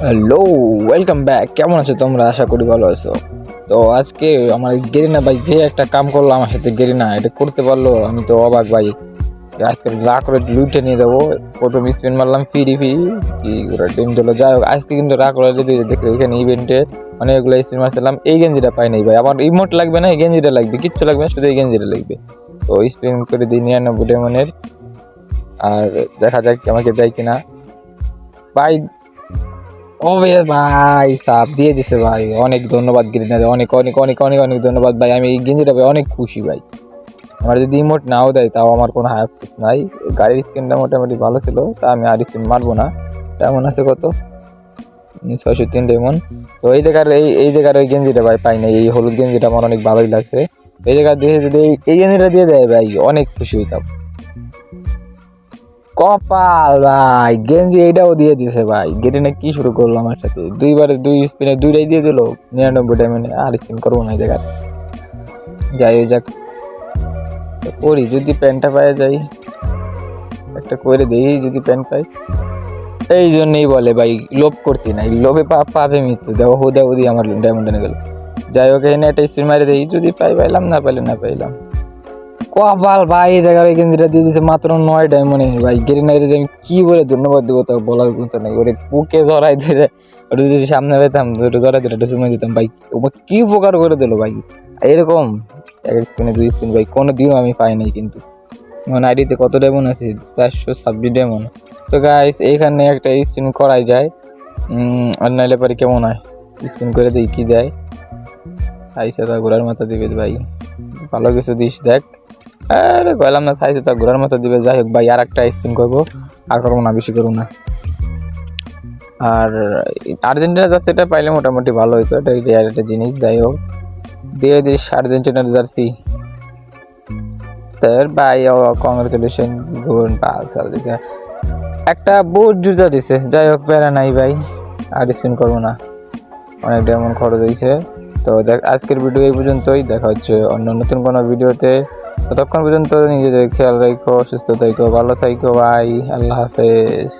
Hello, welcome back. কেমন আছো তোমরা? আশা করি ভালো আছো। তো আজকে আমার গেরিনা ভাই যে একটা কাম করলো আমার সাথে, গেরিনা এটা করতে পারলো, আমি তো অবাক ভাই। আজকে রা করে লুইটে নিয়ে যাবো। প্রথম স্পিন মারলাম ফিরি ফিরি, কি করে টিম দিল। যাই হোক, আজকে কিন্তু রা করে দেখে এখানে ইভেন্টে অনেকগুলো স্পিন মারছিলাম, এই গেঞ্জিটা পাই নাই ভাই। আমার ইমোট লাগবে না, এই গেঞ্জিটা লাগবে, কিচ্ছু লাগবে না, শুধু এই গেঞ্জিটা লাগবে। তো স্পিন করে দিই 99 ডায়মন্ডের। আর দেখা যাক আমাকে দেয় কিনা ভাই। ওবে ভাই সাপ দিয়ে দিছে ভাই, অনেক ধন্যবাদ গিরিনারে, অনেক অনেক অনেক অনেক অনেক ধন্যবাদ ভাই। আমি এই গেঞ্জিটা ভাই অনেক খুশি ভাই। আমার যদি ইমোট নাও দেয় তাও আমার কোনো হাই আফসোস নাই। গাড়ির স্কিনটা মোটামুটি ভালো ছিল, তা আমি আর স্কিন মারবো না। তেমন আছে কত, 603 ডায়মন্ড। তো এই জায়গার এই জায়গার ওই গেঞ্জিটা ভাই পাই নাই, এই হলুদ গেঞ্জিটা আমার অনেক ভালোই লাগছে। এই জায়গা দিয়ে যদি এই গেঞ্জিটা দিয়ে দেয় ভাই অনেক খুশি হইতাম। কপাল ভাই, গেঞ্জি এইটাও দিয়ে দিছে ভাই। গেরিনা কি শুরু করলো আমার সাথে, দুইবারে দুই স্পিনে দুইটাই দিয়ে দিল 99 ডায়মন্ডে। আর স্পিন করবো না এই জায়গায়, যাই ওই যাক করি। যদি প্যান্টটা পাই যাই, একটা করে দিই যদি প্যান্ট পাই। এই জন্যই বলে ভাই লোভ করতে নাই, লোভে পাবে মৃত্যু। দেওয়া হো দেওয়া দিয়ে আমার ডায়মন্ড এনে গেল। যাই হোক, এখানে একটা স্পিন মারি দিই, যদি পাইলাম, না পাইলে না পাইলাম। কপাল ভাই, এই জায়গায় গেঞ্জিটা দিয়ে দিতে মাত্র 9 ডায়মন্ডে ভাই। গেরিনাকে আমি কি বলে ধন্যবাদ দেবো তাও বলার মতো নেই। ওরে বুকে ধরাই ধরে, ওটা যদি সামনে পেতাম ওটা ধরাই ধরে একটা সময় দিতাম ভাই। ও কি উপকার করে দিল ভাই। এরকম এক স্পিনে 2 স্পিন ভাই কোনোদিনও আমি পাই নাই। কিন্তু এখন আইডিতে কত ডায়মন্ড আছে? 426 ডায়মন্ড। তো গাইস এইখানে একটা স্পিন করাই যায়, আর নাইলে পরে কেমন হয় স্পিন করে দিই, কি দেয়। সাইসে তা ঘোড়ার মাথা দিবে ভাই, ভালো কিছু দিস দেখ। আরে কইলাম না, সাইজে তা ঘোরার মতো দিবে। যাই হোক ভাই, আর একটা স্পিন করবো, আর করবো না, বেশি করবো না। আর আর্জেন্টিনা জার্সি এটা পাইলে মোটামুটি ভালো হইতো, এটা রেয়ার একটা জিনিস। যাই হোক, দিয়ে দিস আর্জেন্টিনার জার্সি। তার ভাই কংগ্রেচুলেশন, গুড পাস। একটা বুট জুতা দিছে। যাই হোক, প্যারা নাই ভাই, আর স্পিন করবো না, অনেক ডায়মন্ড খরচ হয়েছে। তো দেখ, আজকের ভিডিও এই পর্যন্তই। দেখা হচ্ছে অন্য নতুন কোনো ভিডিওতে। ততক্ষণ পর্যন্ত নিজেদের খেয়াল রাখো, সুস্থ থাকো, ভালো থাকো ভাই। আল্লাহ হাফেজ।